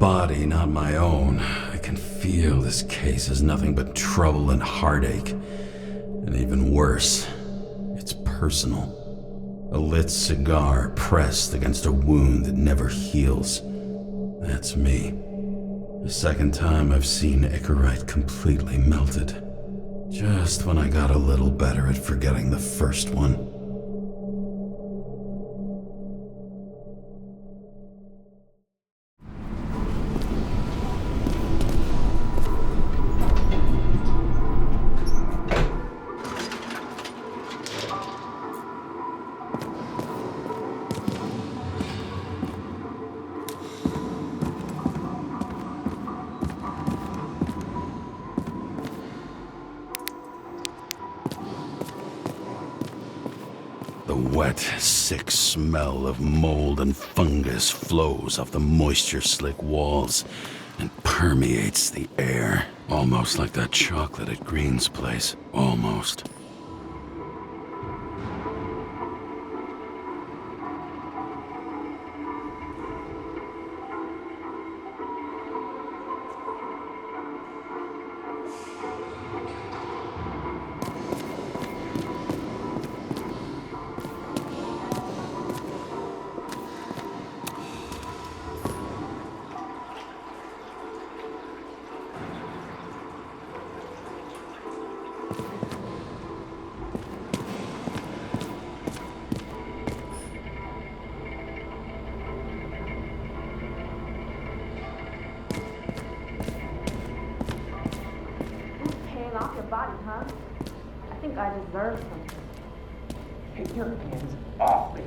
body not my own, I can feel this case is nothing but trouble and heartache. And even worse, it's personal. A lit cigar pressed against a wound that never heals. That's me. The second time I've seen Icarite completely melted. Just when I got a little better at forgetting the first one. The wet, sick smell of mold and fungus flows off the moisture-slick walls and permeates the air. Almost like that chocolate at Green's place. Almost. Off your body, huh? I think I deserve something. Take your hands off me.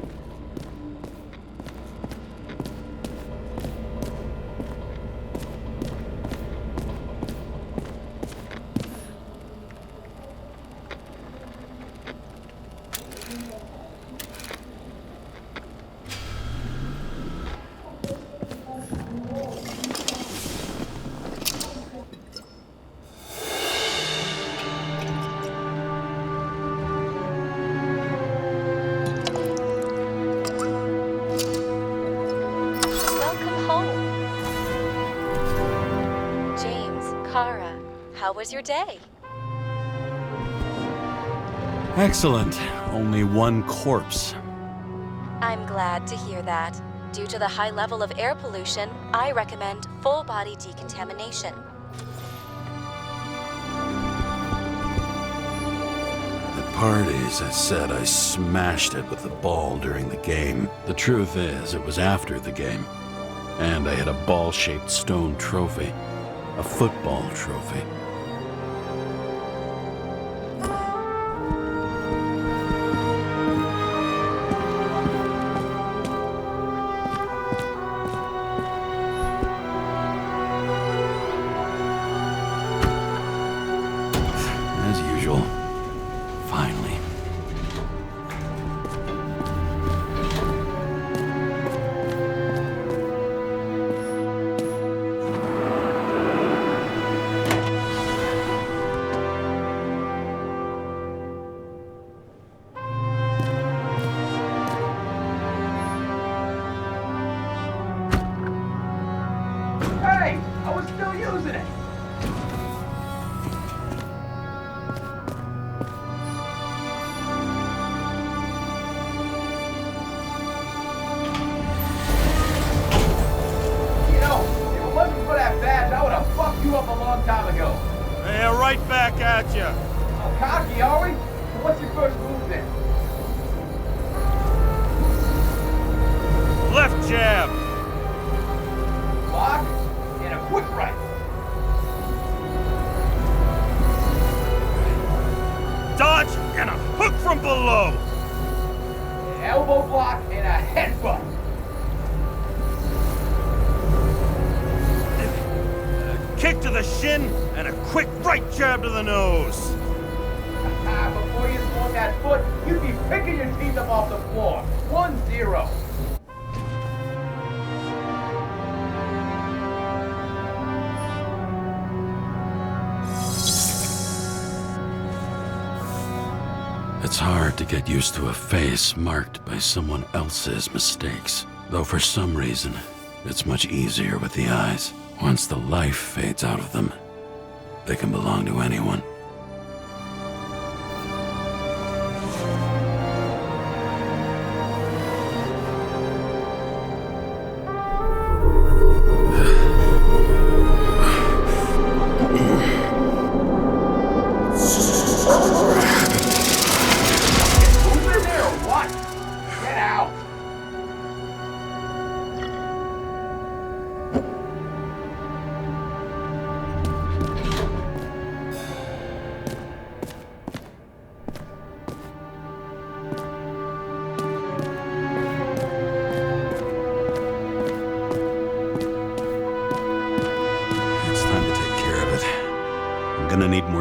How was your day? Excellent. Only one corpse. I'm glad to hear that. Due to the high level of air pollution, I recommend full-body decontamination. At parties, I said I smashed it with the ball during the game. The truth is, it was after the game. And I had a ball-shaped stone trophy. A football trophy. As usual. Finally. Hey! I was still using it! You know, if it wasn't for that badge, I would have fucked you up a long time ago. Yeah, right back at ya. Oh, cocky, are we? So what's your first move then? Left jab. Block and a quick right. Dodge and a hook from below. An elbow block and a headbutt. Kick to the shin and a quick right jab to the nose. Before you swung that foot, you'd be picking your teeth up off the floor. 1-0. It's hard to get used to a face marked by someone else's mistakes. Though for some reason, It's much easier with the eyes. Once the life fades out of them, they can belong to anyone.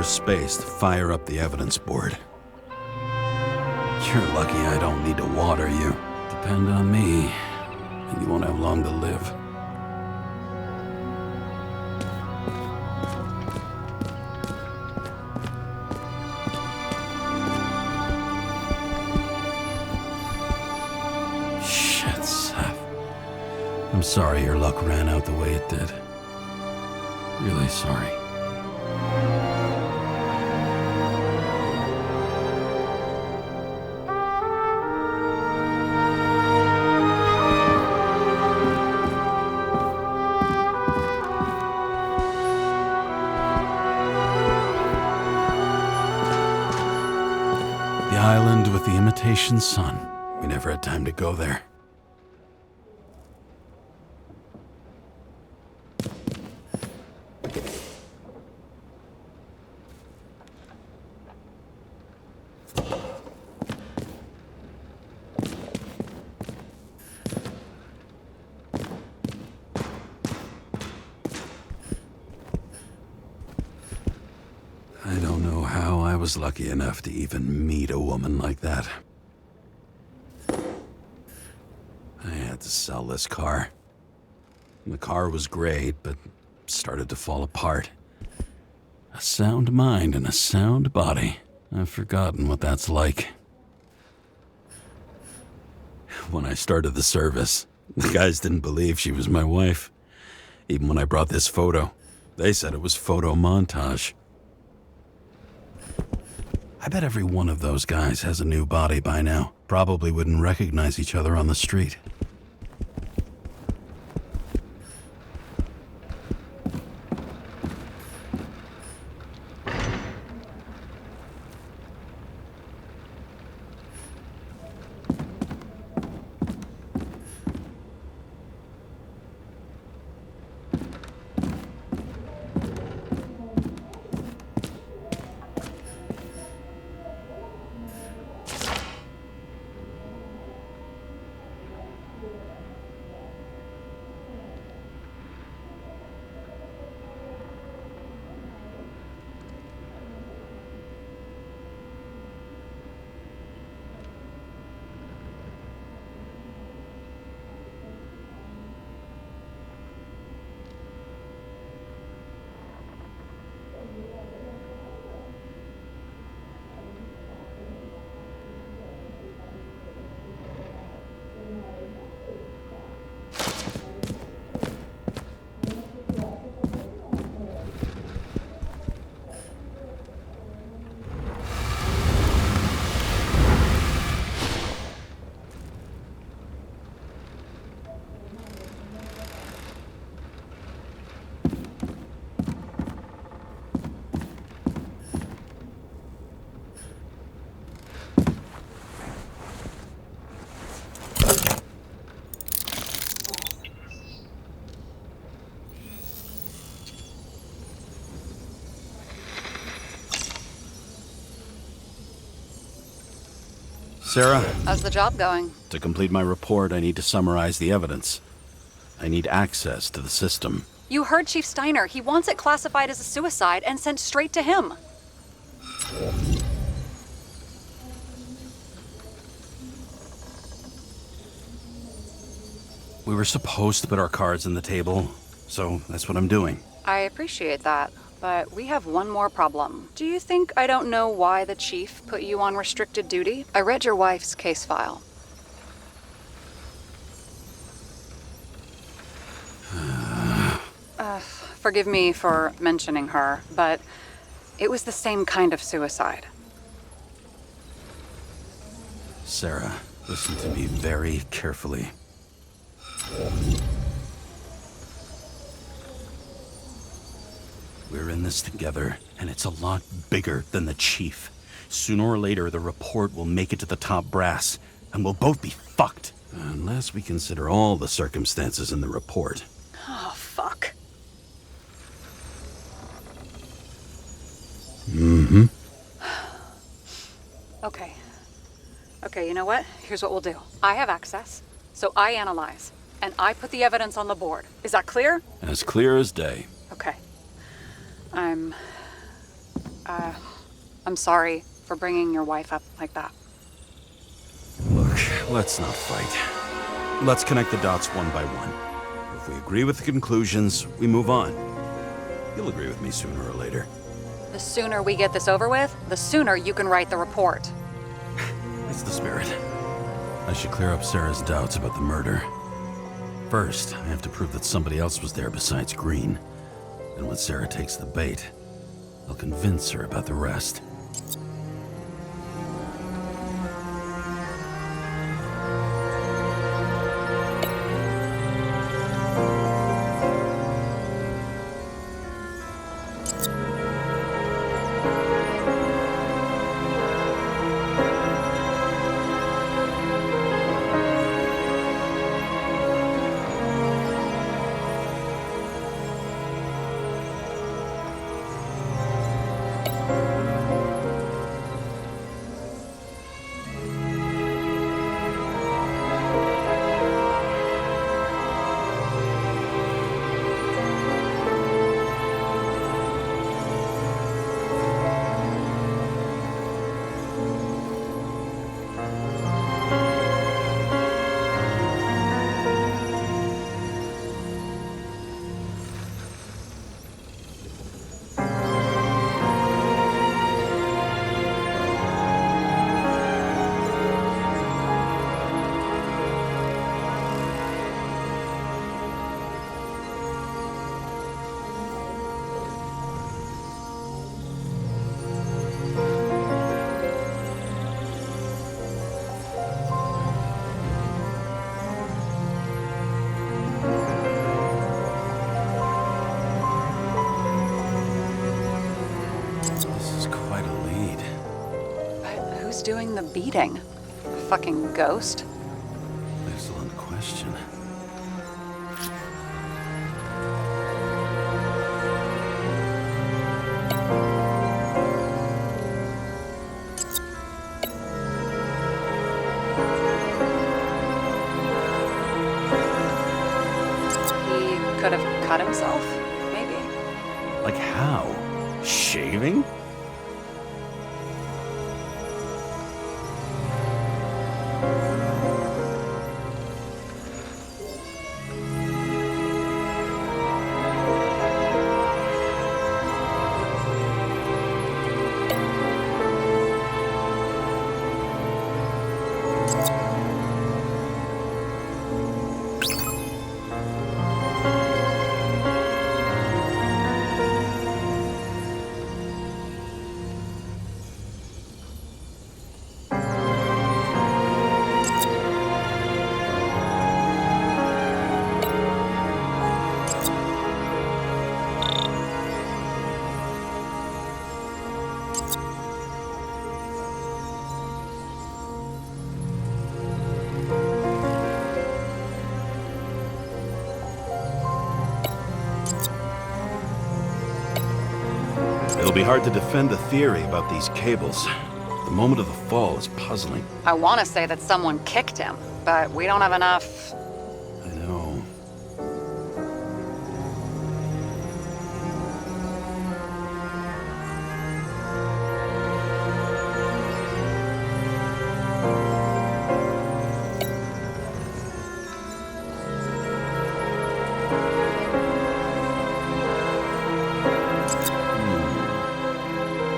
Space to fire up the evidence board. You're lucky I don't need to water you. Depend on me, and you won't have long to live. Shit, Seth. I'm sorry your luck ran out the way it did. Really sorry. Island with the imitation sun. We never had time to go there. I don't know how I was lucky enough to even meet a woman like that. I had to sell this car. The car was great, but started to fall apart. A sound mind and a sound body. I've forgotten what that's like. When I started the service, the guys didn't believe she was my wife. Even when I brought this photo, they said it was photo montage. I bet every one of those guys has a new body by now. Probably wouldn't recognize each other on the street. Sarah? How's the job going? To complete my report, I need to summarize the evidence. I need access to the system. You heard Chief Steiner. He wants it classified as a suicide and sent straight to him. We were supposed to put our cards on the table, so that's what I'm doing. I appreciate that, but we have one more problem. Do you think I don't know why the chief put you on restricted duty? I read your wife's case file. Forgive me for mentioning her, but it was the same kind of suicide. Sarah, listen to me very carefully. We're in this together, and it's a lot bigger than the chief. Sooner or later, the report will make it to the top brass, and we'll both be fucked. Unless we consider all the circumstances in the report. Oh, fuck. Mm-hmm. Okay, you know what? Here's what we'll do. I have access, so I analyze, and I put the evidence on the board. Is that clear? As clear as day. Okay. I'm sorry for bringing your wife up like that. Look, let's not fight. Let's connect the dots one by one. If we agree with the conclusions, we move on. You'll agree with me sooner or later. The sooner we get this over with, the sooner you can write the report. It's the spirit. I should clear up Sarah's doubts about the murder. First, I have to prove that somebody else was there besides Green. And when Sarah takes the bait, I'll convince her about the rest. Doing the beating? A fucking ghost? Excellent question. He could have cut himself, maybe? Like how? Shaving? It'll be hard to defend the theory about these cables. The moment of the fall is puzzling. I want to say that someone kicked him, but we don't have enough. I know.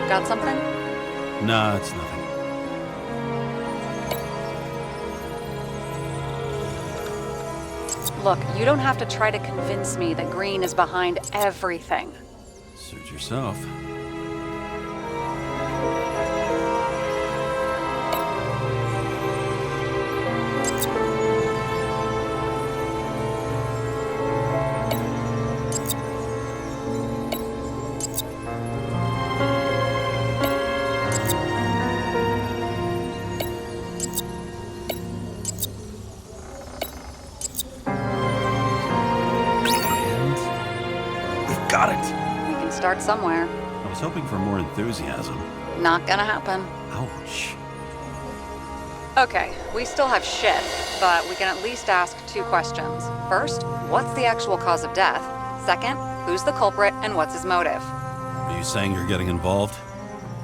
Got something? Nah, it's nothing. Look, you don't have to try to convince me that Green is behind everything. Suit yourself. Got it! We can start somewhere. I was hoping for more enthusiasm. Not gonna happen. Ouch. Okay, we still have shit, but we can at least ask 2 questions. First, what's the actual cause of death? Second, who's the culprit and what's his motive? Are you saying you're getting involved?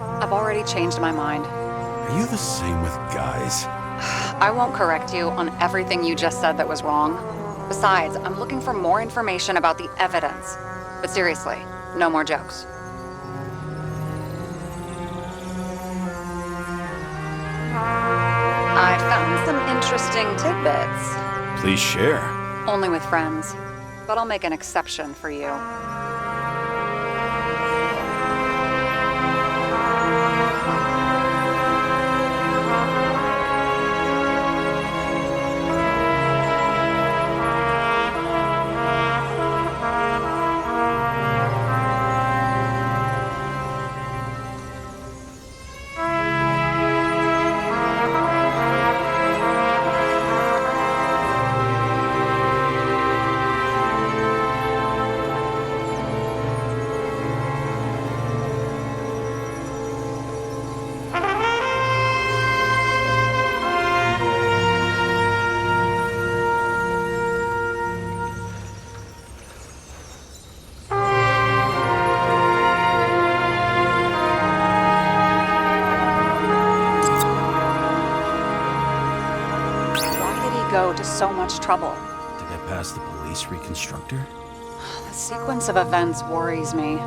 I've already changed my mind. Are you the same with guys? I won't correct you on everything you just said that was wrong. Besides, I'm looking for more information about the evidence. But seriously, no more jokes. I found some interesting tidbits. Please share. Only with friends. But I'll make an exception for you. Go to so much trouble. To get past the police reconstructor? The sequence of events worries me.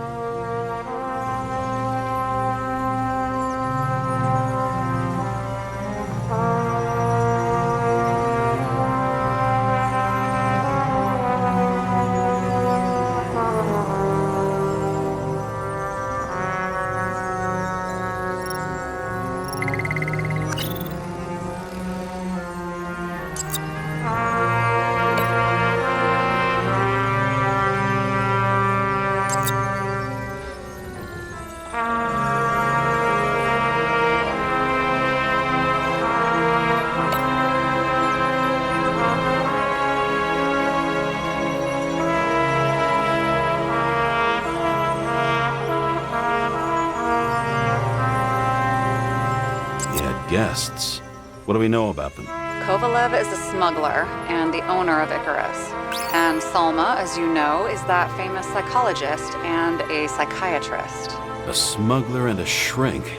Guests. What do we know about them? Kovalev is a smuggler and the owner of Icarus. And Salma, as you know, is that famous psychologist and a psychiatrist. A smuggler and a shrink.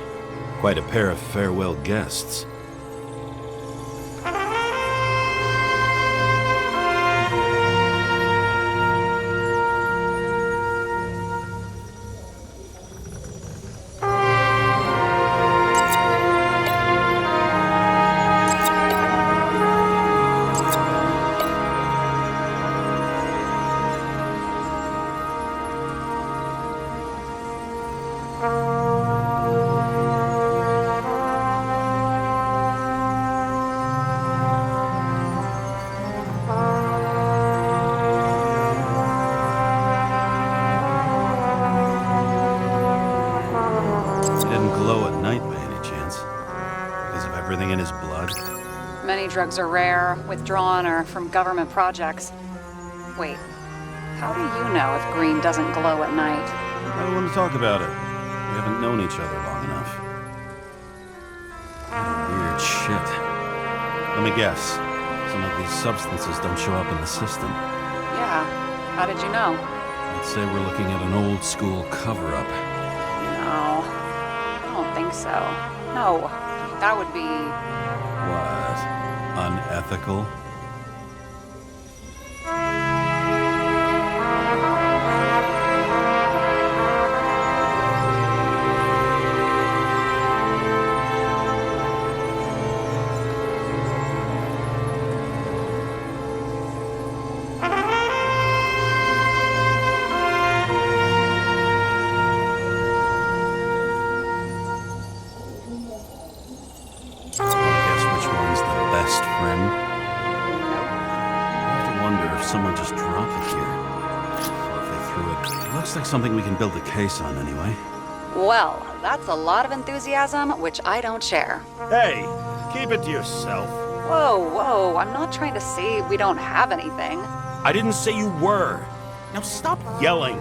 Quite a pair of farewell guests. Many drugs are rare, withdrawn, or from government projects. Wait, how do you know if green doesn't glow at night? I don't want to talk about it. We haven't known each other long enough. Weird shit. Let me guess. Some of these substances don't show up in the system. Yeah. How did you know? I'd say we're looking at an old school cover-up. No. I don't think so. No. That would be... What? Unethical? someone just dropped it here. Or if they threw it. It looks like something we can build a case on anyway. Well, that's a lot of enthusiasm, which I don't share. Hey, keep it to yourself. Whoa, whoa, I'm not trying to say we don't have anything. I didn't say you were. Now stop yelling.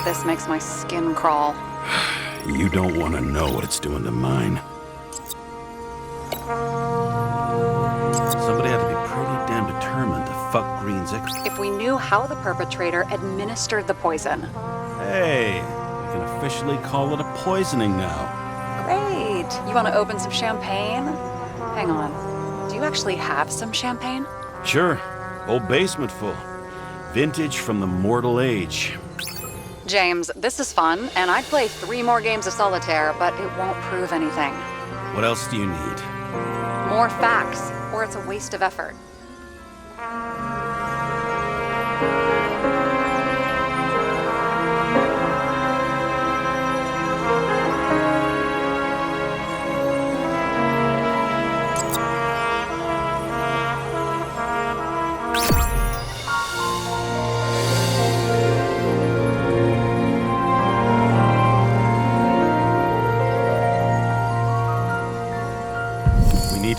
This makes my skin crawl. You don't want to know what it's doing to mine. Somebody had to be pretty damn determined to fuck Green's ex. If we knew how the perpetrator administered the poison. Hey, we can officially call it a poisoning now. Great. You want to open some champagne? Hang on. Do you actually have some champagne? Sure. Old basement full. Vintage from the mortal age. James, this is fun, and I'd play 3 more games of solitaire, but it won't prove anything. What else do you need? More facts, or it's a waste of effort.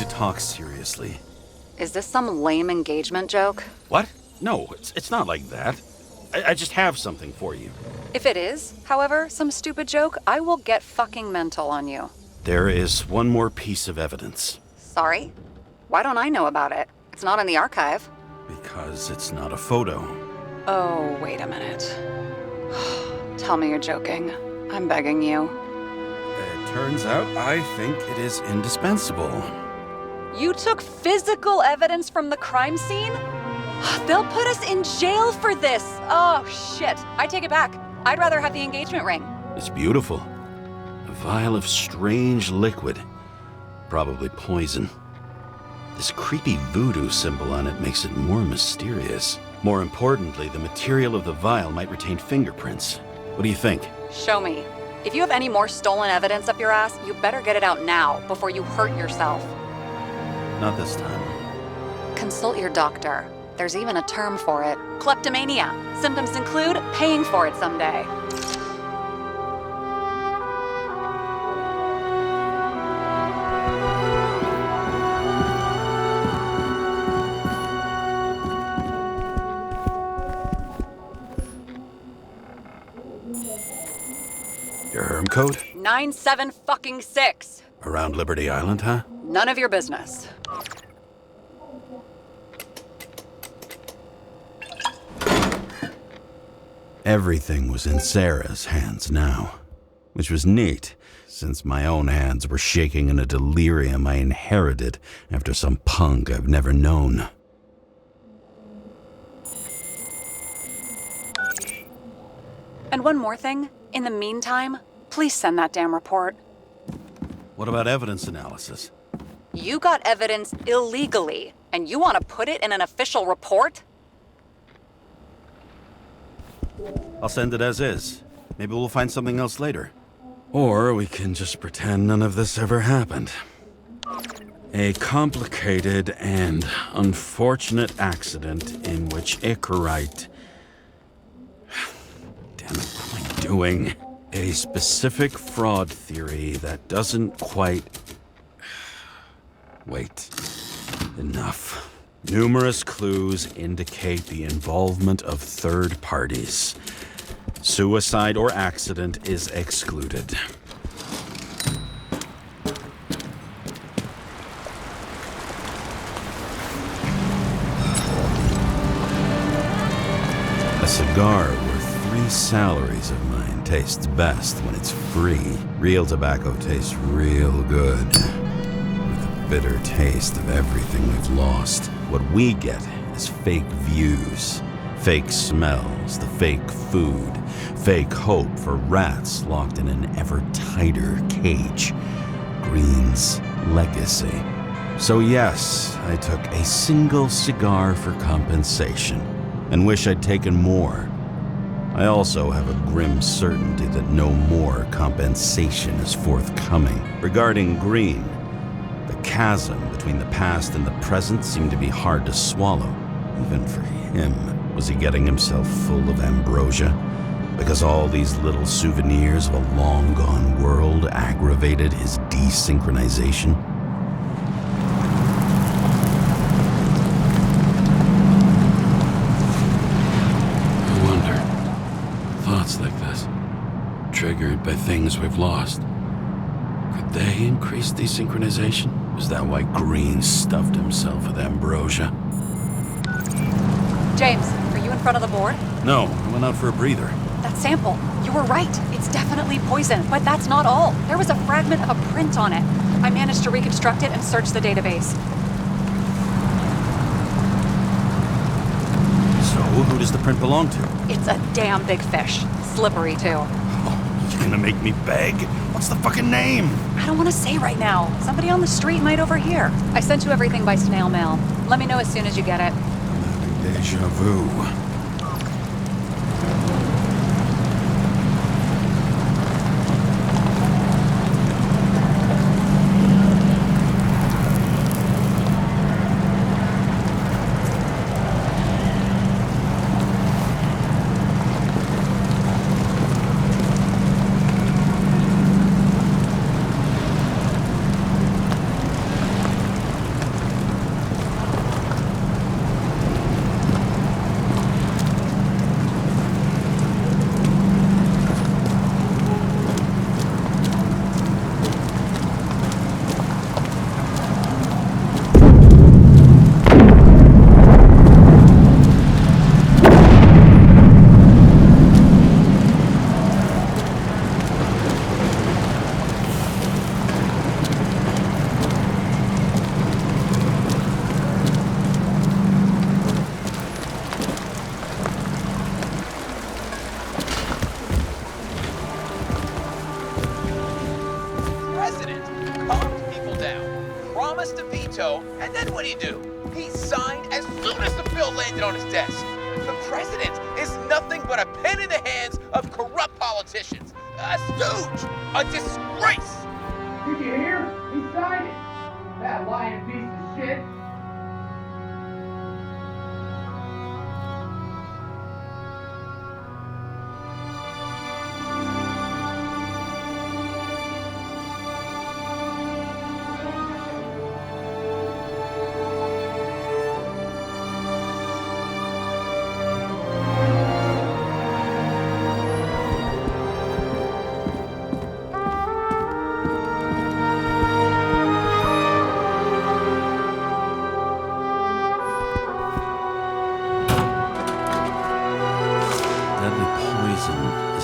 Talk seriously. Is this some lame engagement joke? What? No, it's not like that. I just have something for you. If it is, however, some stupid joke, I will get fucking mental on you. There is one more piece of evidence. Sorry? Why don't I know about it? It's not in the archive. Because it's not a photo. Oh, wait a minute. Tell me you're joking. I'm begging you. It turns out I think it is indispensable. You took physical evidence from the crime scene? They'll put us in jail for this! Oh, shit. I take it back. I'd rather have the engagement ring. It's beautiful. A vial of strange liquid. Probably poison. This creepy voodoo symbol on it makes it more mysterious. More importantly, the material of the vial might retain fingerprints. What do you think? Show me. If you have any more stolen evidence up your ass, you better get it out now before you hurt yourself. Not this time. Consult your doctor. There's even a term for it. Kleptomania. Symptoms include paying for it someday. Your herm code? 97-fucking-6. Around Liberty Island, huh? None of your business. Everything was in Sarah's hands now, which was neat, since my own hands were shaking in a delirium I inherited after some punk I've never known. And one more thing. In the meantime, please send that damn report. What about evidence analysis? You got evidence illegally, and you want to put it in an official report? I'll send it as is. Maybe we'll find something else later. Or we can just pretend none of this ever happened. A complicated and unfortunate accident in which Icarite... Damn it, what am I doing? A specific fraud theory that doesn't quite... Wait. Enough. Numerous clues indicate the involvement of third parties. Suicide or accident is excluded. A cigar worth 3 salaries of mine tastes best when it's free. Real tobacco tastes real good. With the bitter taste of everything we've lost. What we get is fake views, fake smells, the fake food, fake hope for rats locked in an ever tighter cage. Green's legacy. So yes, I took a single cigar for compensation, and wish I'd taken more. I also have a grim certainty that no more compensation is forthcoming. Regarding Green, the chasm between the past and the present seemed to be hard to swallow, even for him. Was he getting himself full of ambrosia? Because all these little souvenirs of a long-gone world aggravated his desynchronization? Like this, triggered by things we've lost. Could they increase desynchronization? Is that why Green stuffed himself with ambrosia? James, are you in front of the board? No, I went out for a breather. That sample, you were right. It's definitely poison, but that's not all. There was a fragment of a print on it. I managed to reconstruct it and search the database. So, who does the print belong to? It's a damn big fish. Slippery, too. Oh, you're gonna make me beg? What's the fucking name? I don't want to say right now. Somebody on the street might overhear. I sent you everything by snail mail. Let me know as soon as you get it. Deja vu. And then what'd he do? He signed as soon as the bill landed on his desk. The president is nothing but a pen in the hands of corrupt politicians. A stooge! A disgrace! Did you hear? He signed it! That lying piece of shit!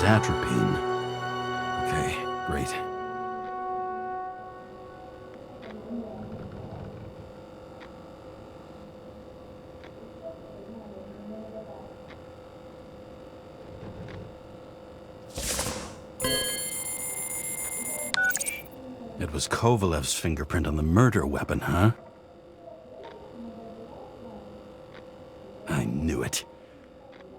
Atropine. Okay, great. It was Kovalev's fingerprint on the murder weapon, huh? I knew it.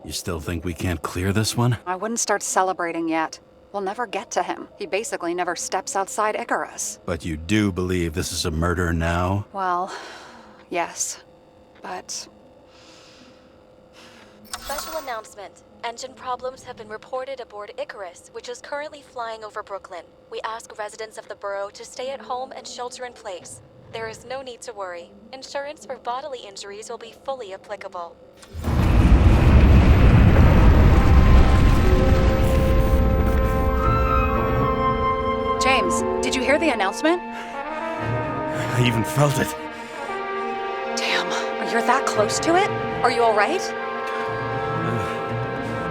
You still think we can't clear this one? I wouldn't start celebrating yet. We'll never get to him. He basically never steps outside Icarus. But you do believe this is a murder now? Well, yes. But... Special announcement. Engine problems have been reported aboard Icarus, which is currently flying over Brooklyn. We ask residents of the borough to stay at home and shelter in place. There is no need to worry. Insurance for bodily injuries will be fully applicable. James, did you hear the announcement? I even felt it. Damn, you're that close to it? Are you alright?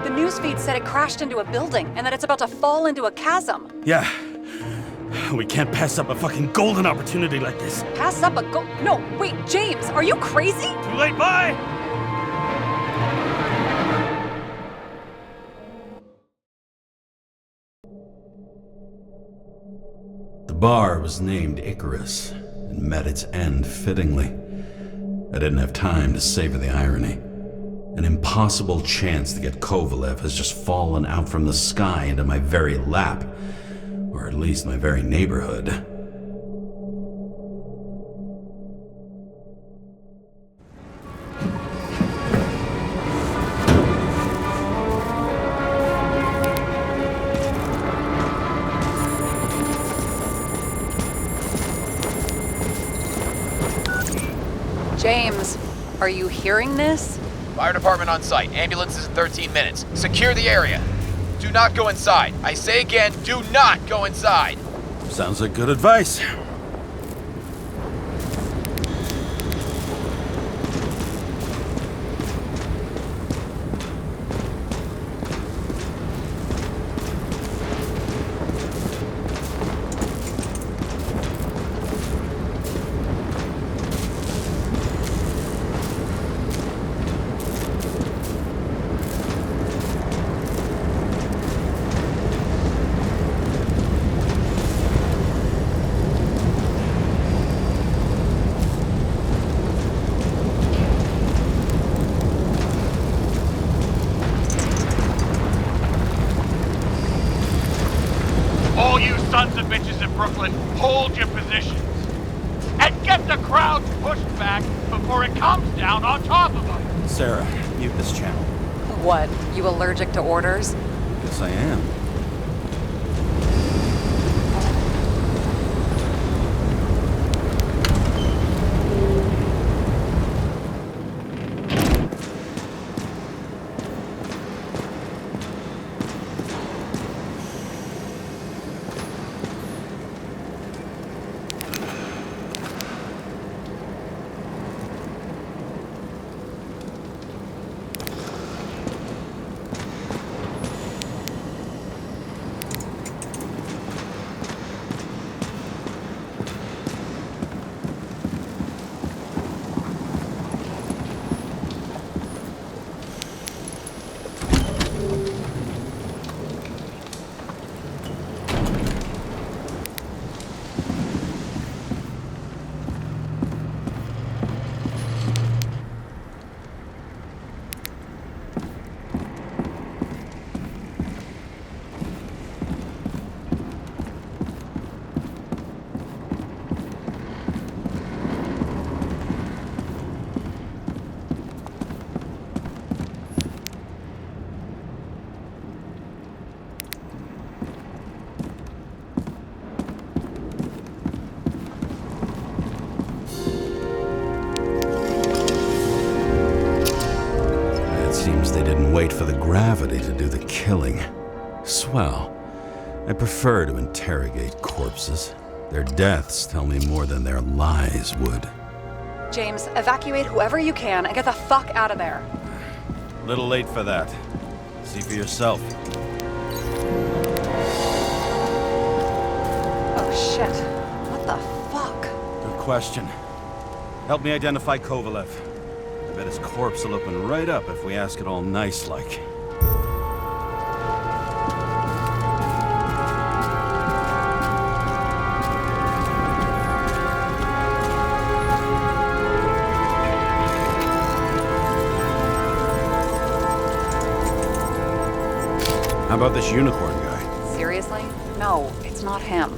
The newsfeed said it crashed into a building and that it's about to fall into a chasm. Yeah. We can't pass up a fucking golden opportunity like this. Pass up a No, wait, James, are you crazy? Too late, bye! The bar was named Icarus and met its end fittingly. I didn't have time to savor the irony. An impossible chance to get Kovalev has just fallen out from the sky into my very lap, or at least my very neighborhood. James, are you hearing this? Fire department on site. Ambulance is in 13 minutes. Secure the area. Do not go inside. I say again, do not go inside. Sounds like good advice. All you sons of bitches in Brooklyn, hold your positions. And get the crowd pushed back before it comes down on top of them. Sarah, mute this channel. What, you allergic to orders? Yes, I am. They didn't wait for the gravity to do the killing. Swell. I prefer to interrogate corpses. Their deaths tell me more than their lies would. James, evacuate whoever you can and get the fuck out of there. Little late for that. See for yourself. Oh shit. What the fuck? Good question. Help me identify Kovalev. I bet his corpse will open right up if we ask it all nice-like. How about this unicorn guy? Serious? not him.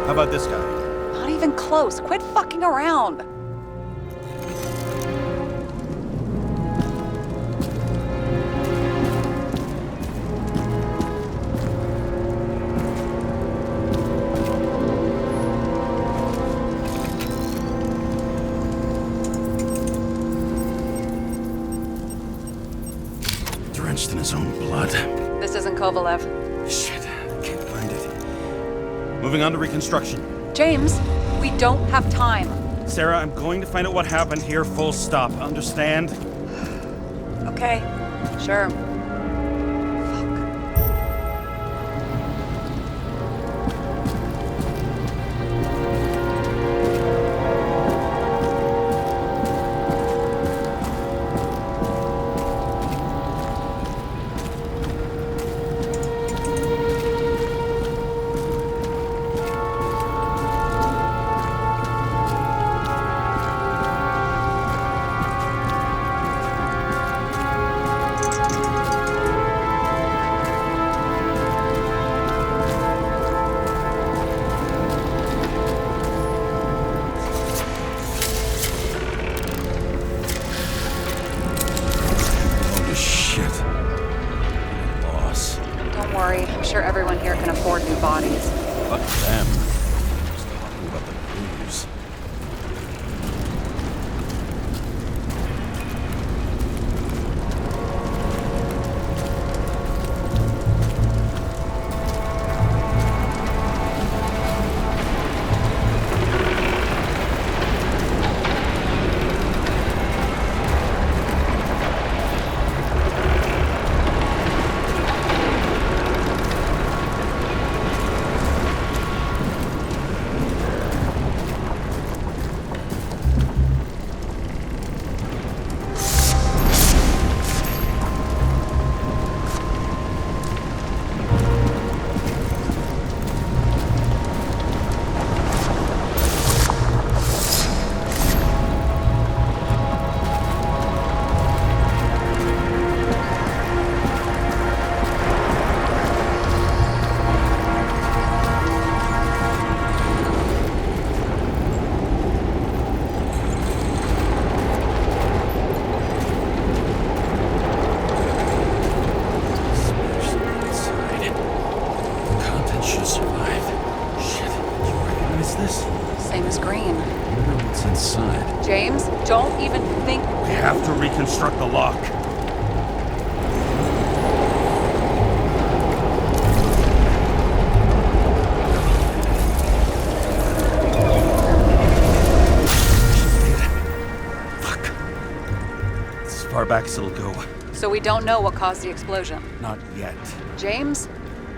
How about this guy? Not even close. Quit fucking around. Drenched in his own blood. This isn't Kovalev. Shit, I can't find it. Moving on to reconstruction. James, we don't have time. Sarah, I'm going to find out what happened here, full stop. Understand? Okay, sure. I'm sure everyone here can afford new bodies. Fuck them. I was talking about the booze. James, don't even think... We have to reconstruct the lock. Fuck. It's as far back as it'll go. So we don't know what caused the explosion? Not yet. James,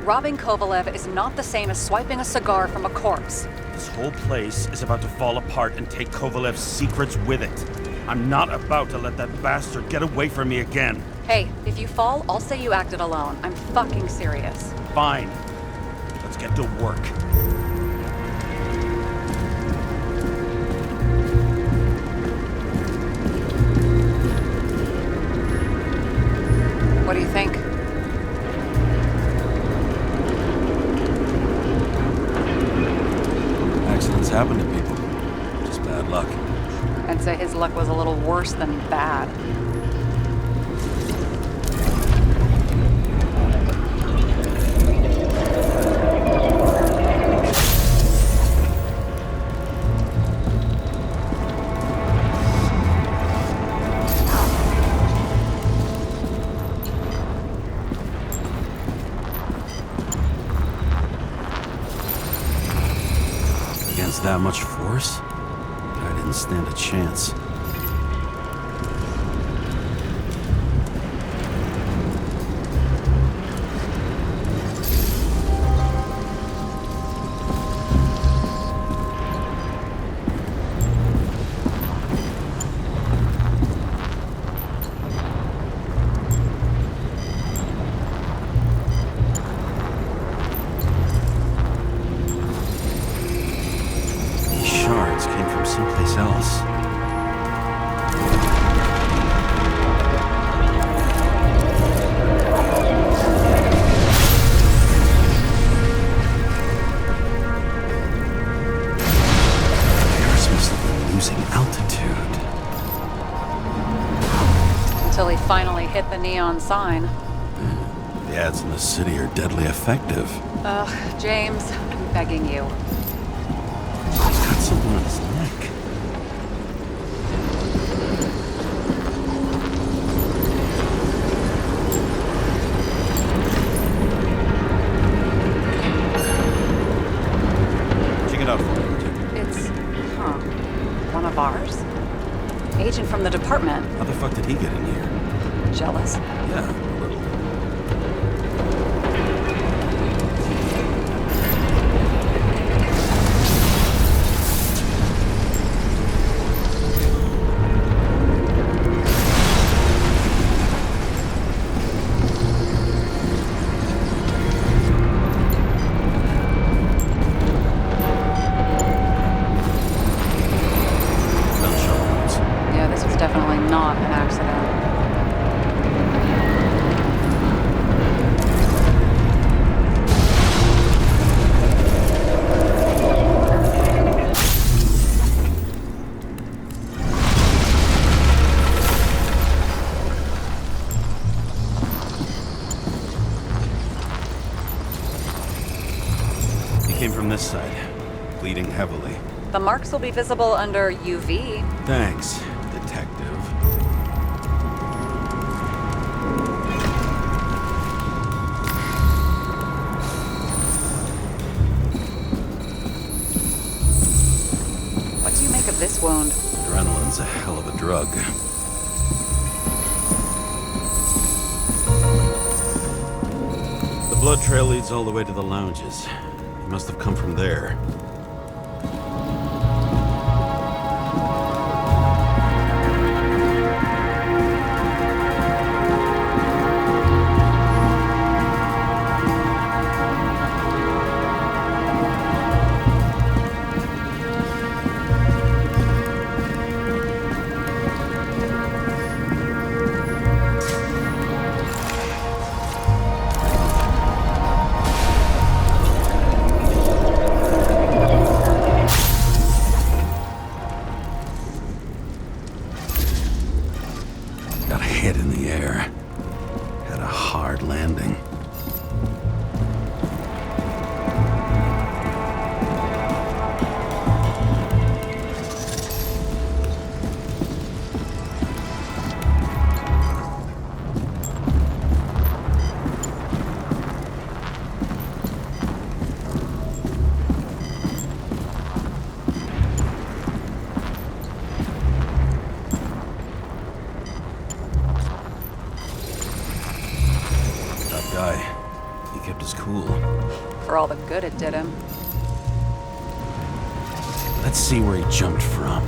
robbing Kovalev is not the same as swiping a cigar from a corpse. This whole place is about to fall apart and take Kovalev's secrets with it. I'm not about to let that bastard get away from me again. Hey, if you fall, I'll say you acted alone. I'm fucking serious. Fine. Let's get to work. What do you think? Accidents happen to people. Just bad luck. I'd say his luck was a little worse than bad. Against that much force? I didn't stand a chance. neon sign. The ads in the city are deadly effective. Ugh, James, I'm begging you. He's got something on his neck. Check it out for me. It's, one of ours? Agent from the department. How the fuck did he get in here? Jealous? Yeah, a little. Yeah, this was definitely not an accident. He came from this side, bleeding heavily. The marks will be visible under UV. Thanks, detective. What do you make of this wound? Adrenaline's a hell of a drug. The blood trail leads all the way to the lounges. He must have come from there. Got hit in the air. Had a hard landing. He kept his cool. For all the good it did him. Let's see where he jumped from.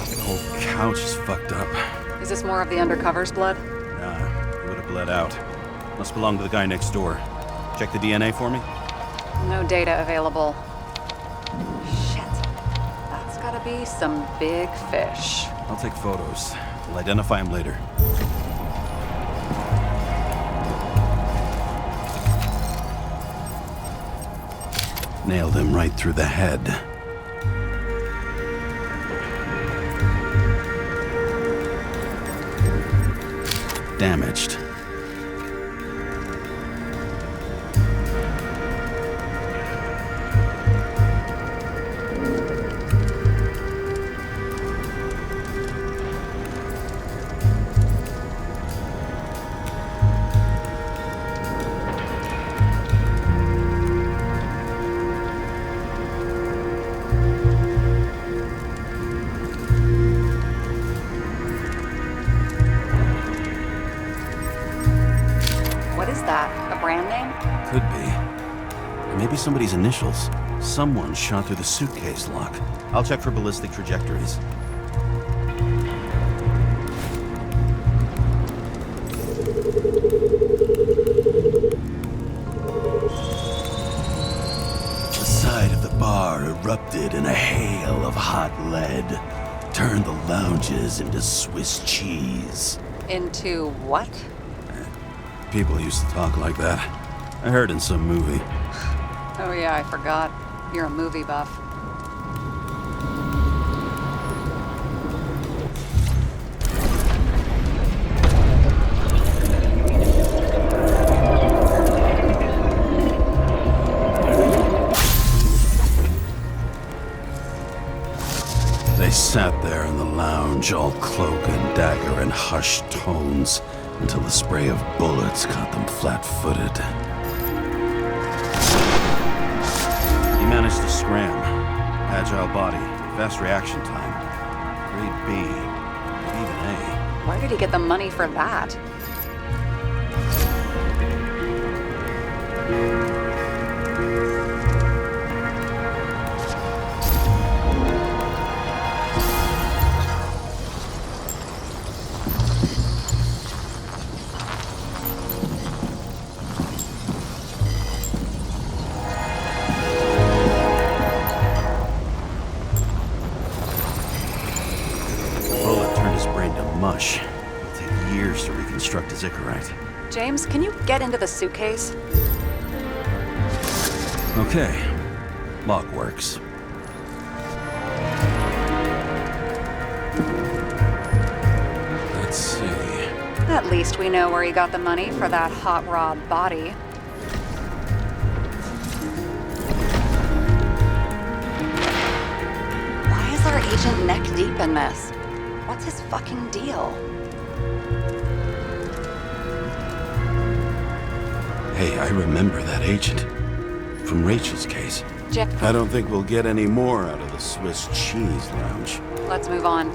The whole couch is fucked up. Is this more of the undercover's blood? Nah, he would have bled out. Must belong to the guy next door. Check the DNA for me? No data available. Shit. That's gotta be some big fish. I'll take photos. We'll identify him later. Nailed him right through the head. Damaged. What is that? A brand name? Could be. Or maybe somebody's initials. Someone shot through the suitcase lock. I'll check for ballistic trajectories. The side of the bar erupted in a hail of hot lead. Turn the lounges into Swiss cheese. Into what? People used to talk like that. I heard in some movie. Oh yeah, I forgot. You're a movie buff. They sat there in the lounge, all cloak and dagger and hushed tones, until the spray of bullets caught them flat-footed. He managed to scram. Agile body, fast reaction time. Grade B, even A. Where did he get the money for that? Mush. It'll take years to reconstruct his Icarite. James, can you get into the suitcase? Okay. Lock works. Let's see. At least we know where he got the money for that hot rod body. Why is our agent neck deep in this? What's his fucking deal? Hey, I remember that agent. From Rachel's case. I don't think we'll get any more out of the Swiss cheese lounge. Let's move on.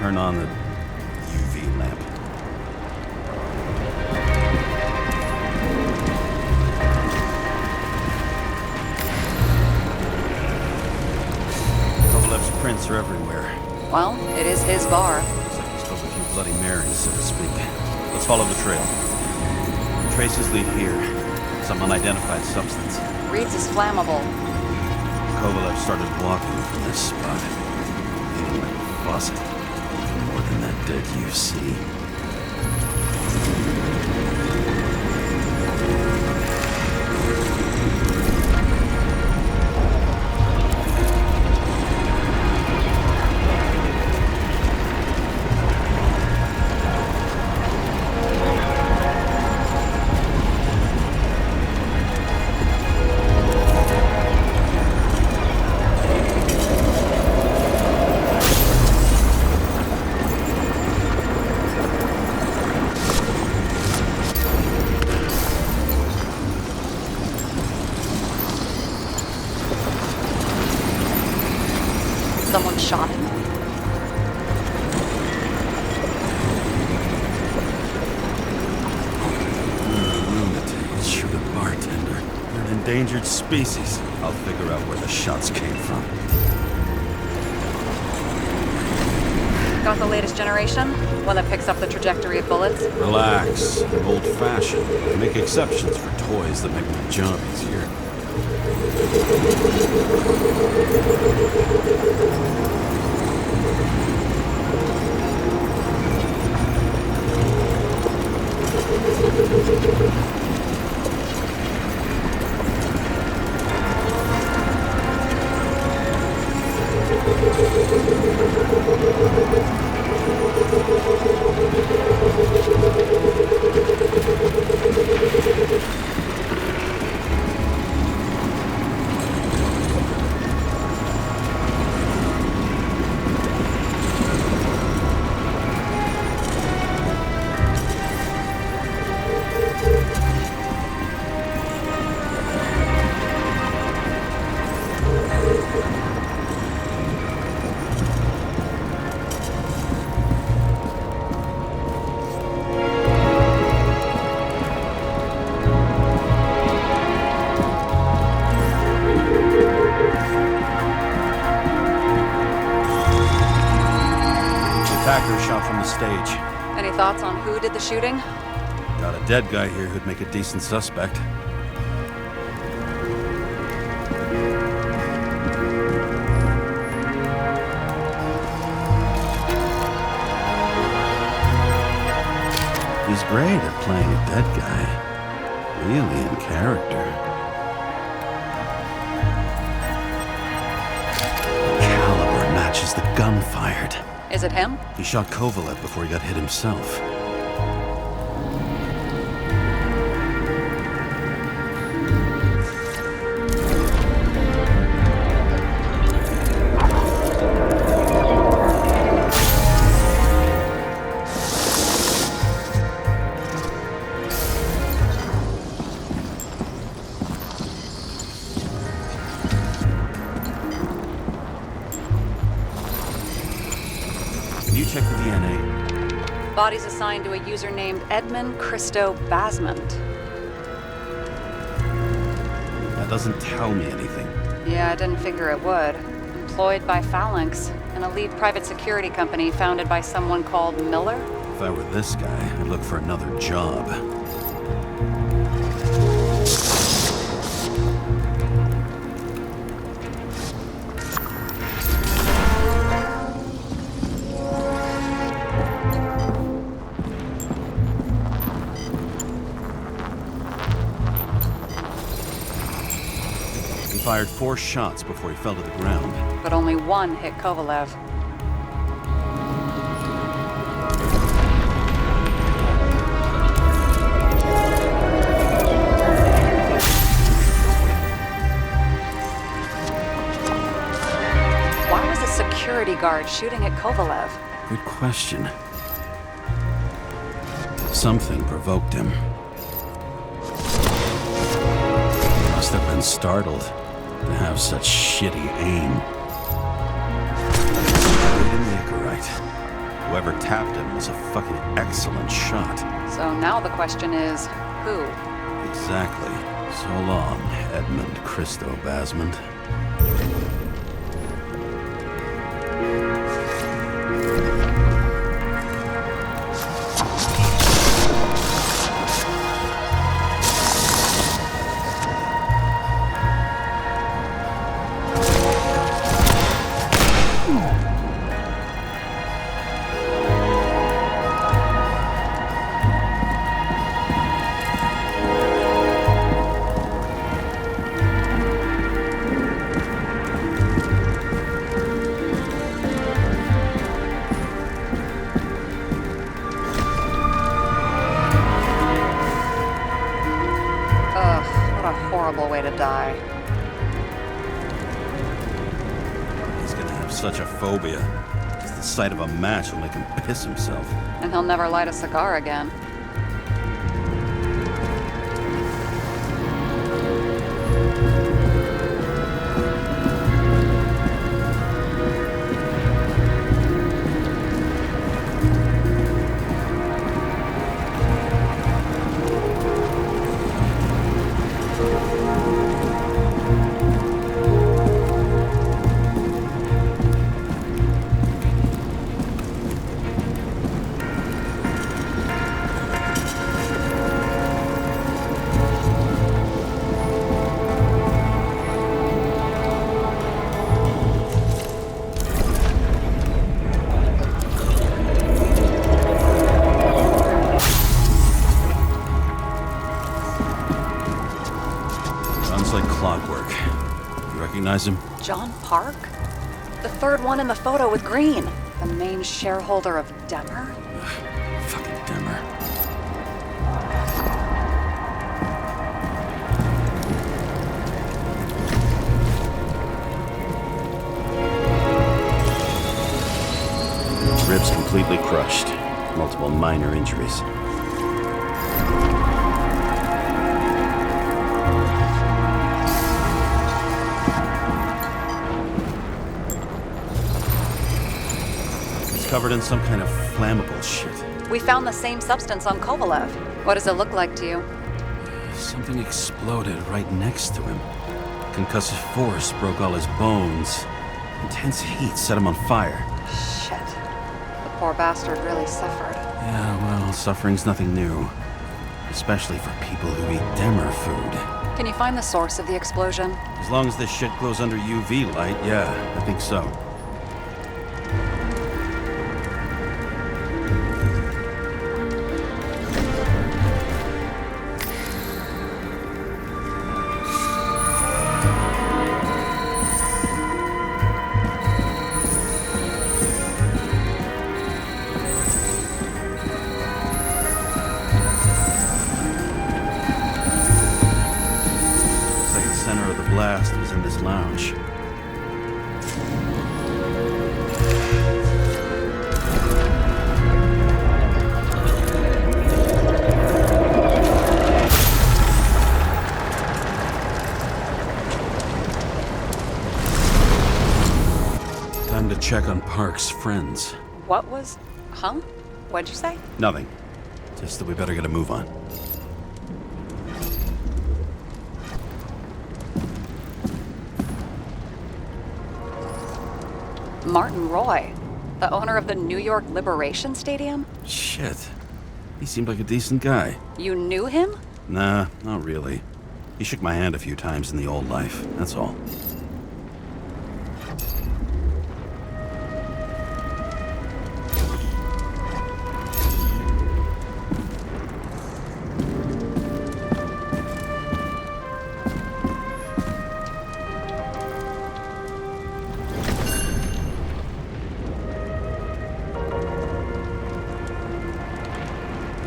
Turn on the UV lamp. Kovalev's prints are everywhere. Well, it is his bar. Looks like he spilled a few Bloody Marys, so to speak. Let's follow the trail. Traces lead here. Some unidentified substance. Reads is flammable. Kovalev started walking from this spot. Leaving like a faucet. More than that dead UC. Someone shot him. Lunatic, shoot a bartender. You're an endangered species. I'll figure out where the shots came from. Got the latest generation? One that picks up the trajectory of bullets? Relax. Old-fashioned. I make exceptions for toys that make my job easier. Attacker shot from the stage. Any thoughts on who did the shooting? Got a dead guy here who'd make a decent suspect. He's great at playing a dead guy. Really in character. The caliber matches the gun fired. Is it him? He shot Kovalev before he got hit himself. Check the DNA. Body's assigned to a user named Edmund Christo Basmond. That doesn't tell me anything. Yeah, I didn't figure it would. Employed by Phalanx, an elite private security company founded by someone called Miller. If I were this guy, I'd look for another job. Fired 4 shots before he fell to the ground. But only one hit Kovalev. Why was a security guard shooting at Kovalev? Good question. Something provoked him. He must have been startled to have such shitty aim. Whoever tapped him was a fucking excellent shot. So now the question is, who? Exactly. So long, Edmund Christo Basmond. Horrible way to die. He's gonna have such a phobia. Just the sight of a match will make him piss himself. And he'll never light a cigar again. Like clockwork. You recognize him? John Park? The third one in the photo with Green. The main shareholder of Demmer? Fucking Demmer. Ribs completely crushed. Multiple minor injuries. Covered in some kind of flammable shit. We found the same substance on Kovalev. What does it look like to you? Something exploded right next to him. Concussive force broke all his bones. Intense heat set him on fire. Shit. poor bastard really suffered. Yeah, well, suffering's nothing new. Especially for people who eat dimmer food. Can you find the source of the explosion? As long as this shit glows under UV light, yeah, I think so. Blast was in this lounge. Time to check on Park's friends. What was... Huh? What'd you say? Nothing. Just that we better get a move on. Martin Roy, the owner of the New York Liberation Stadium? Shit. He seemed like a decent guy. You knew him? Nah, not really. He shook my hand a few times in the old life, that's all.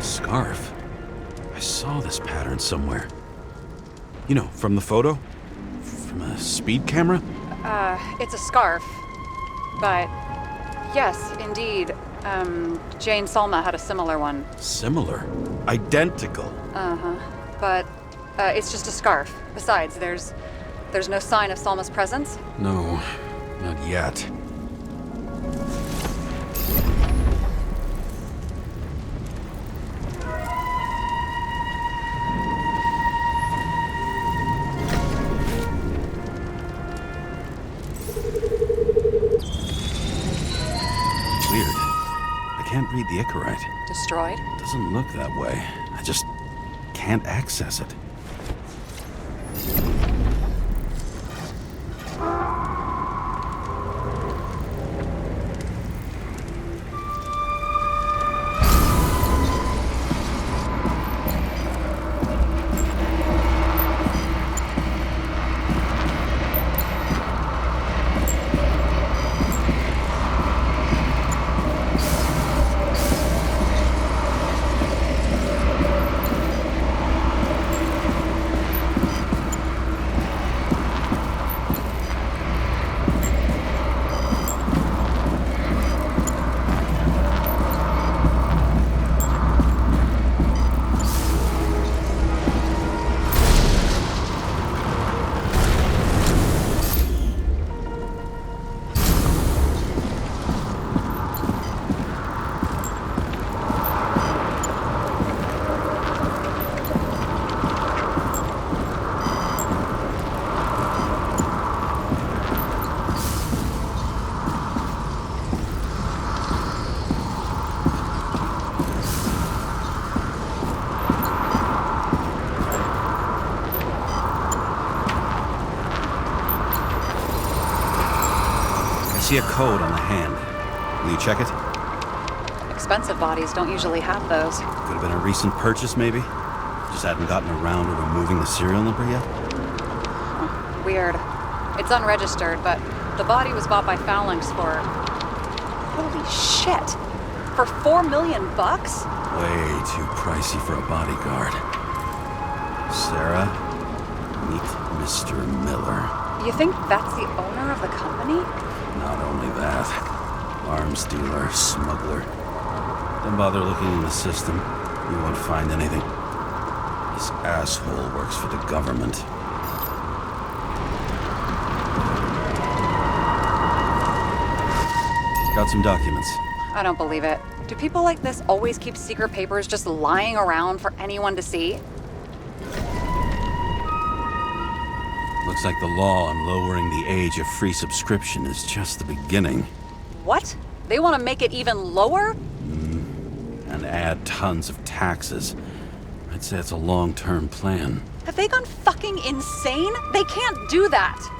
Scarf. I saw this pattern somewhere. You know, from the photo? From a speed camera? It's a scarf. But, yes, indeed. Jane Salma had a similar one. Similar? Identical? Uh-huh. But, it's just a scarf. Besides, there's no sign of Salma's presence? No, not yet. Can't read the Icarite. Destroyed? Doesn't look that way. I just can't access it. I see a code on the hand. Will you check it? Expensive bodies don't usually have those. Could have been a recent purchase, maybe? Just hadn't gotten around to removing the serial number yet? Weird. It's unregistered, but the body was bought by Phalanx for... Holy shit! For $4 million bucks? Way too pricey for a bodyguard. Sarah, meet Mr. Miller. You think that's the owner of the company? Not only that. Arms dealer, smuggler. Don't bother looking in the system. You won't find anything. This asshole works for the government. Got some documents. I don't believe it. Do people like this always keep secret papers just lying around for anyone to see? Looks like the law on lowering the age of free subscription is just the beginning. What? They want to make it even lower? And add tons of taxes. I'd say it's a long-term plan. Have they gone fucking insane? They can't do that!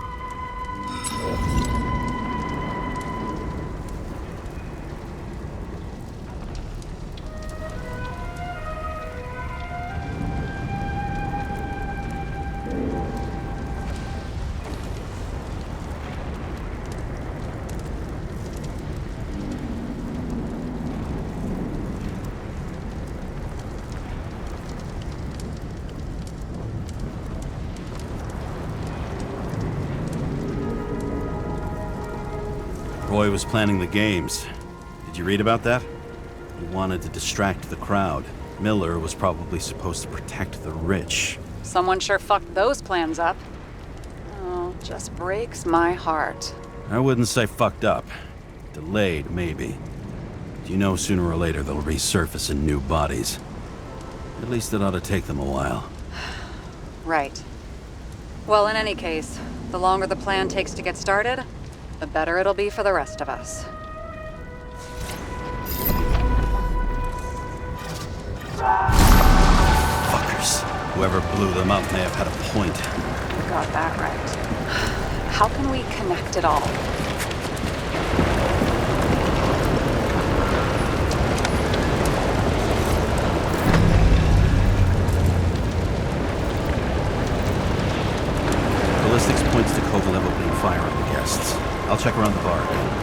Roy was planning the games. Did you read about that? He wanted to distract the crowd. Miller was probably supposed to protect the rich. Someone sure fucked those plans up. Oh, just breaks my heart. I wouldn't say fucked up. Delayed, maybe. You know sooner or later they'll resurface in new bodies. At least it ought to take them a while. Right. Well, in any case, the longer the plan takes to get started, the better it'll be for the rest of us. Fuckers. Whoever blew them up may have had a point. You got that right. How can we connect it all? Ballistics points to Kovalev opening fire on the guests. I'll check around the bar again.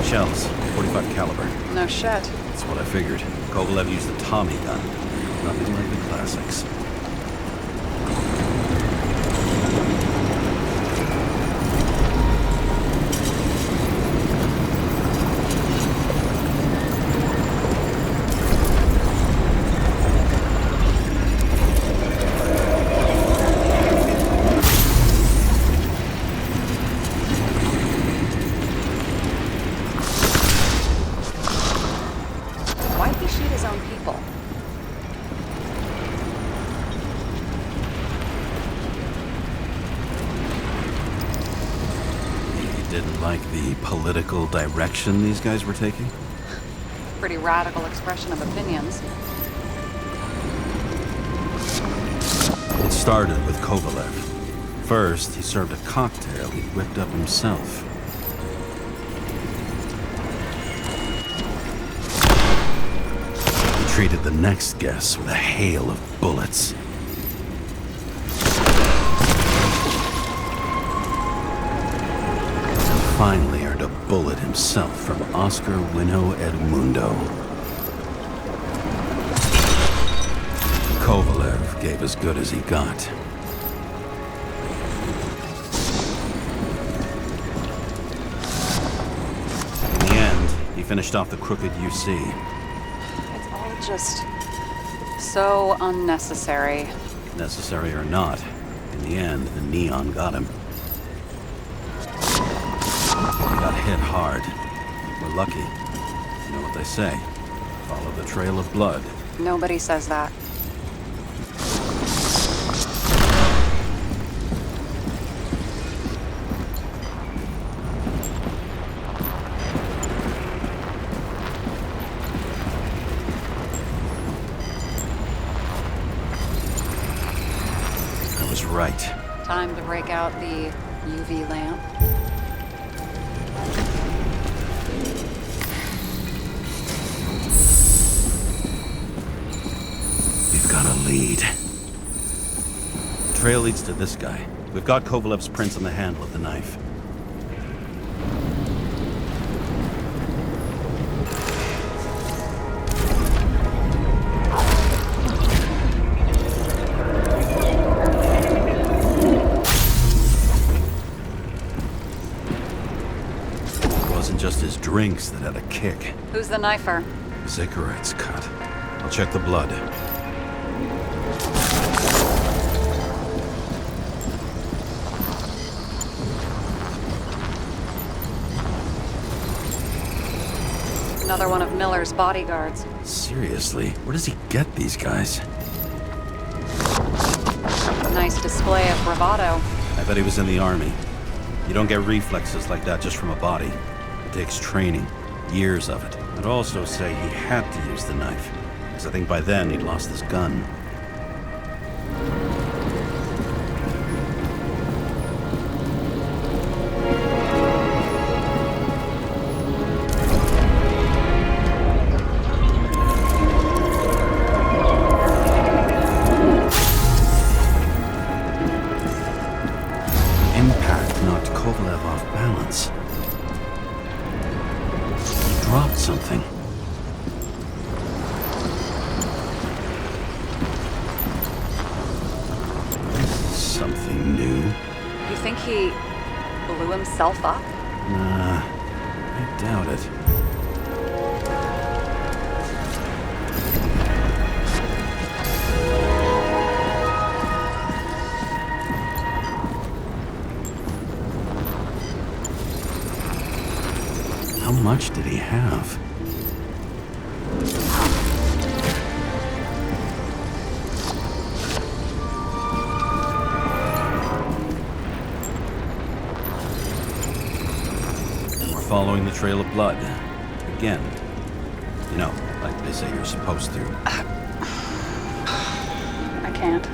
Shells, 45 caliber. No shit. That's what I figured. Kovalev used a Tommy gun. Nothing like the classics. Why'd he shoot his own people? He didn't like the political direction these guys were taking? Pretty radical expression of opinions. It started with Kovalev. First, he served a cocktail he whipped up himself. He treated the next guest with a hail of bullets. And finally earned a bullet himself from Oscar Wino Edmundo. Kovalev gave as good as he got. In the end, he finished off the crooked UC. It's all just so unnecessary. Necessary or not, in the end, the neon got him. He got hit hard. We're lucky. You know what they say. Follow the trail of blood. Nobody says that. was right. Time to break out the UV lamp. We've got a lead. Trail leads to this guy. We've got Kovalev's prints on the handle of the knife. Just his drinks that had a kick. Who's the knifer? Zicharit's cut. I'll check the blood. Another one of Miller's bodyguards. Seriously, where does he get these guys? Nice display of bravado. I bet he was in the army. You don't get reflexes like that just from a body. It takes training, years of it. I'd also say he had to use the knife, because I think by then he'd lost his gun. Impact knocked Kovalev off balance. He dropped something. This is something new. You think he blew himself up? Nah, I doubt it. How much did he have? We're following the trail of blood. Again. You know, like they say you're supposed to. I can't.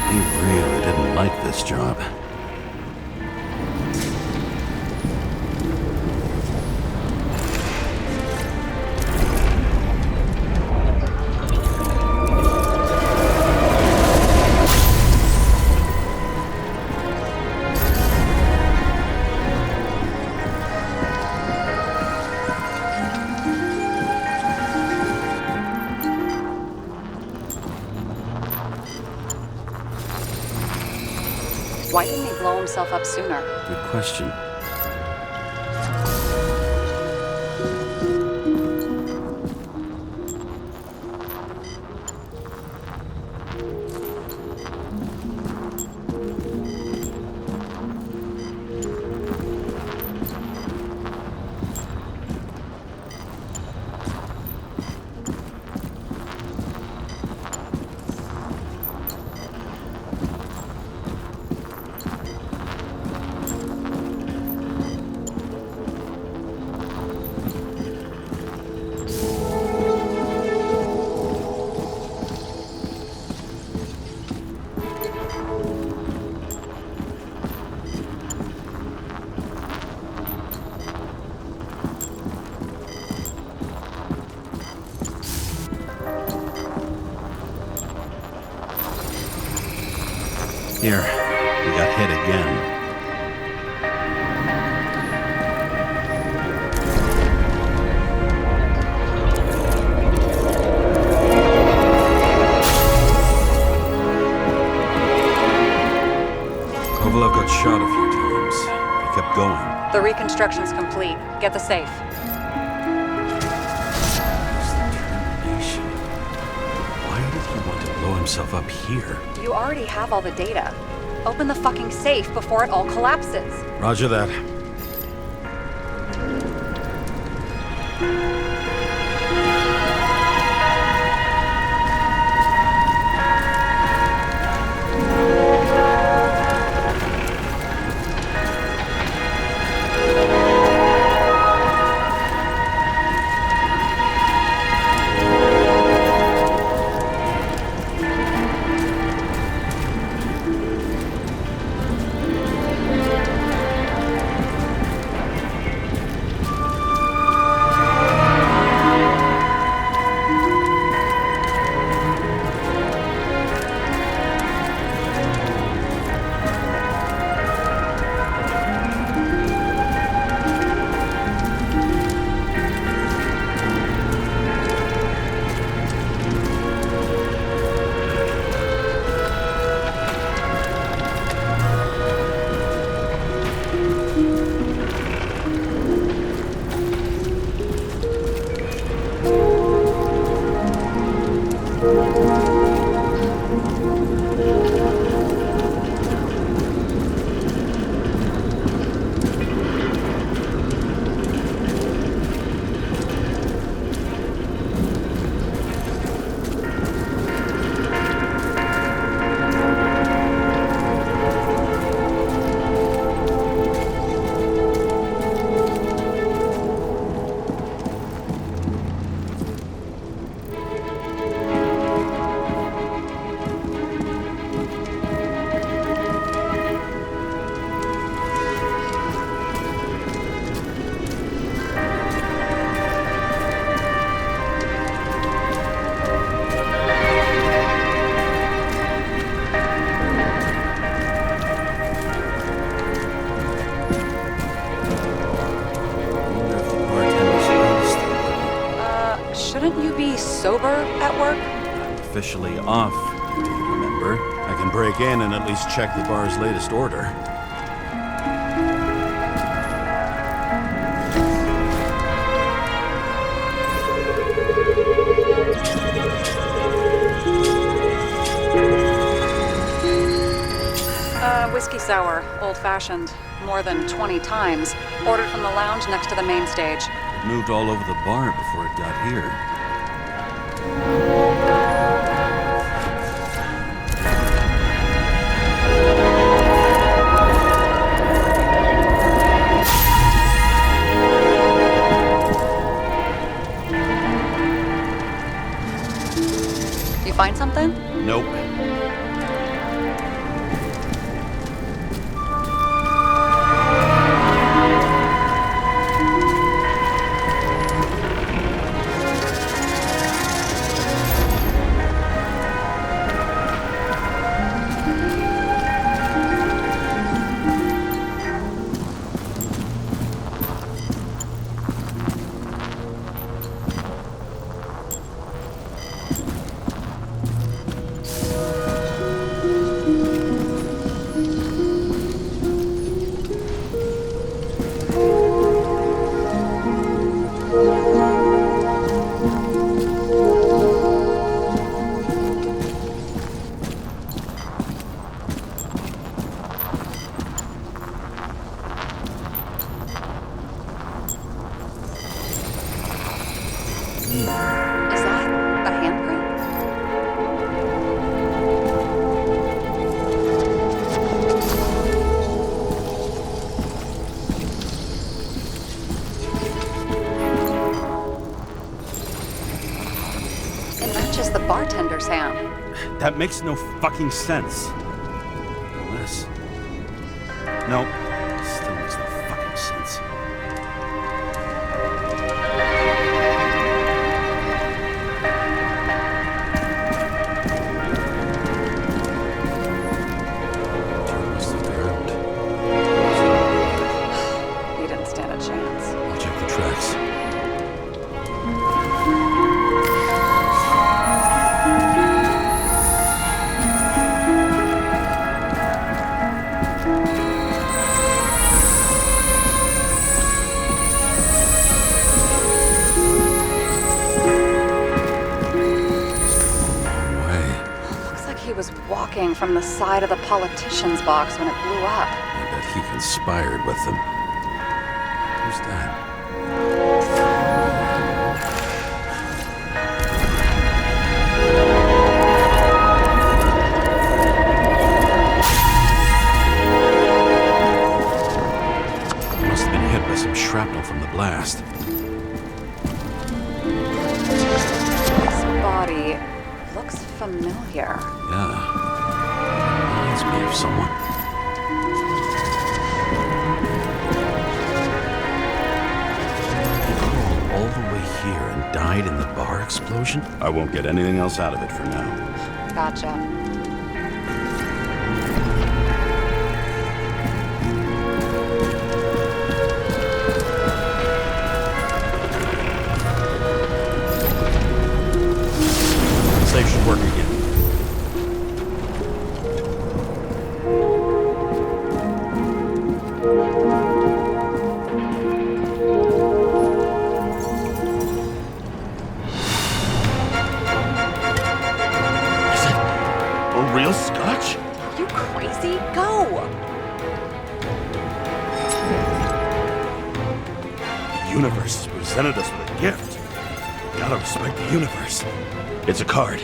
He really didn't like this job. Why didn't he blow himself up sooner? Good question. Here, we got hit again. Kovalov got shot a few times. He kept going. The reconstruction's complete. Get the safe. Determination. Why did he want to blow himself up here? You already have all the data. Open the fucking safe before it all collapses. Roger that. Shouldn't you be sober at work? Officially off, do you remember? I can break in and at least check the bar's latest order. Whiskey sour, old-fashioned, more than 20 times. Ordered from the lounge next to the main stage. It moved all over the bar before it got here. You find something? Nope. matches the bartender's hand. That makes no fucking sense. Unless... No, still makes no fucking sense. Must have drowned. He didn't stand a chance. I'll check the tracks. He was walking from the side of the politician's box when it blew up. I bet he conspired with them. Who's that? He must have been hit by some shrapnel from the blast. His body looks familiar. Yeah. Reminds me of someone. He crawled all the way here and died in the bar explosion? I won't get anything else out of it for now. Gotcha. Safe should work again. Real scotch? Are you crazy? Go! The universe has presented us with a gift. Gotta respect the universe. It's a card.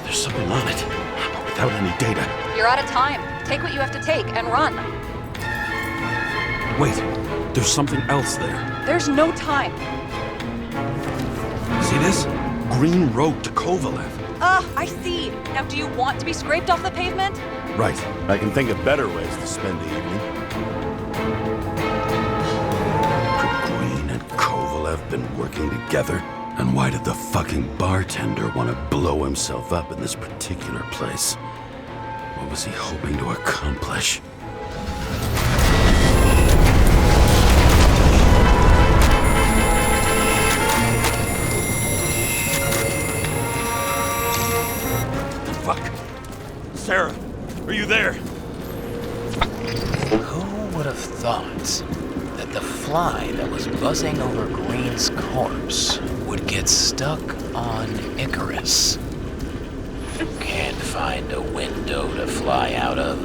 There's something on it, but without any data. You're out of time. Take what you have to take and run. Wait, there's something else there. There's no time. See this? Green Road to Kovalev. I see. Now, do you want to be scraped off the pavement? Right. I can think of better ways to spend the evening. Could Green and Kovalev been working together? And why did the fucking bartender want to blow himself up in this particular place? What was he hoping to accomplish? Fuck. Sarah, are you there? Who would have thought that the fly that was buzzing over Green's corpse would get stuck on Icarus? Can't find a window to fly out of.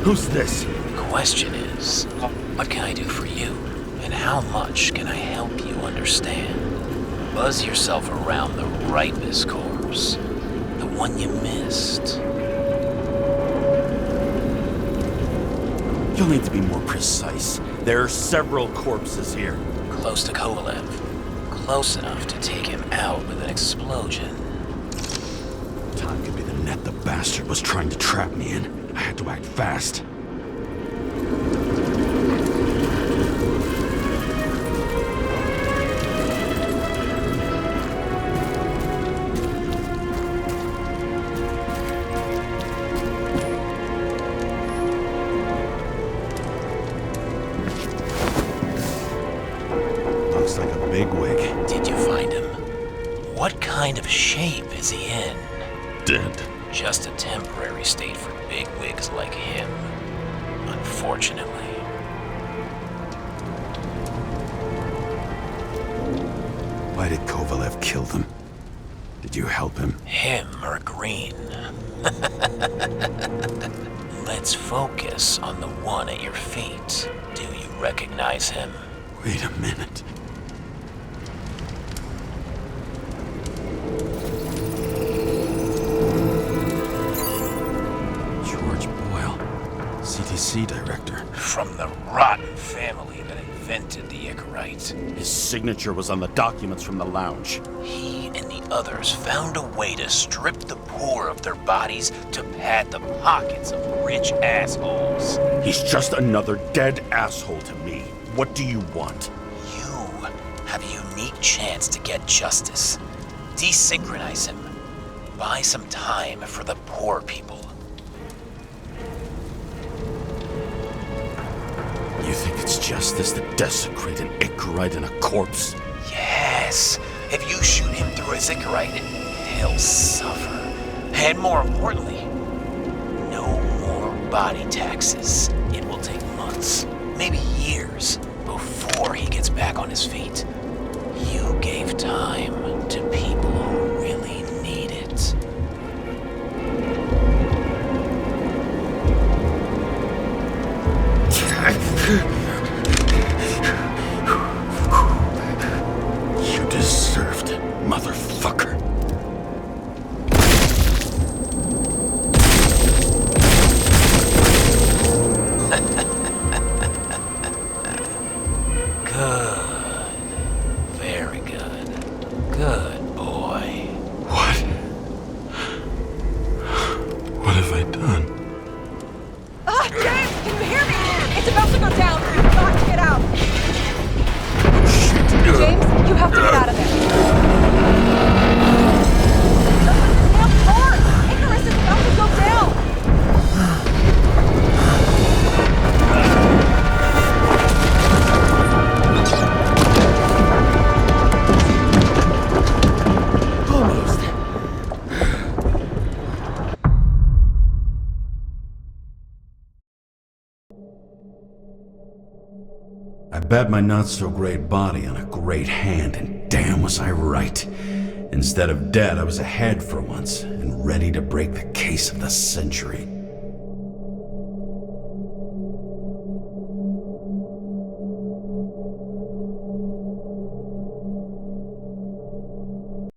Who's this? Question is, what can I do for you? And how much can I help you understand? Buzz yourself around the Ripus corpse. The one you missed. You'll need to be more precise. There are several corpses here. Close to Kovalev. Close enough to take him out with an explosion. Time could be the net the bastard was trying to trap me in. I had to act fast. Looks like a bigwig. Did you find him? What kind of shape is he in? Dead. Just a temporary state for bigwigs like him, unfortunately. Why did Kovalev kill them? Did you help him? Him or Green? Let's focus on the one at your feet. Do you recognize him? Wait a minute. George Boyle, CTC director. From the rotten family that invented the Icarite. His signature was on the documents from the lounge. He and the others found a way to strip the poor of their bodies to pad the pockets of rich assholes. He's just another dead asshole to me. What do you want? You have a unique chance to get justice. Desynchronize him. Buy some time for the poor people. You think it's justice to desecrate an Icarite and a corpse? Yes. If you shoot him through his Icarite, he'll suffer. And more importantly, no more body taxes. It will take months, maybe years, before he gets back on his feet. You gave time to people who really need it. You deserved it, motherfucker. Good. Very good. Good boy. What have I done? James, can you hear me? It's about to go down. You've got to get out. James, you have to get out of there. Damn car! Icarus is about to go down. I bet my not-so-great body on a great hand, and damn was I right. Instead of dead, I was ahead for once, and ready to break the case of the century.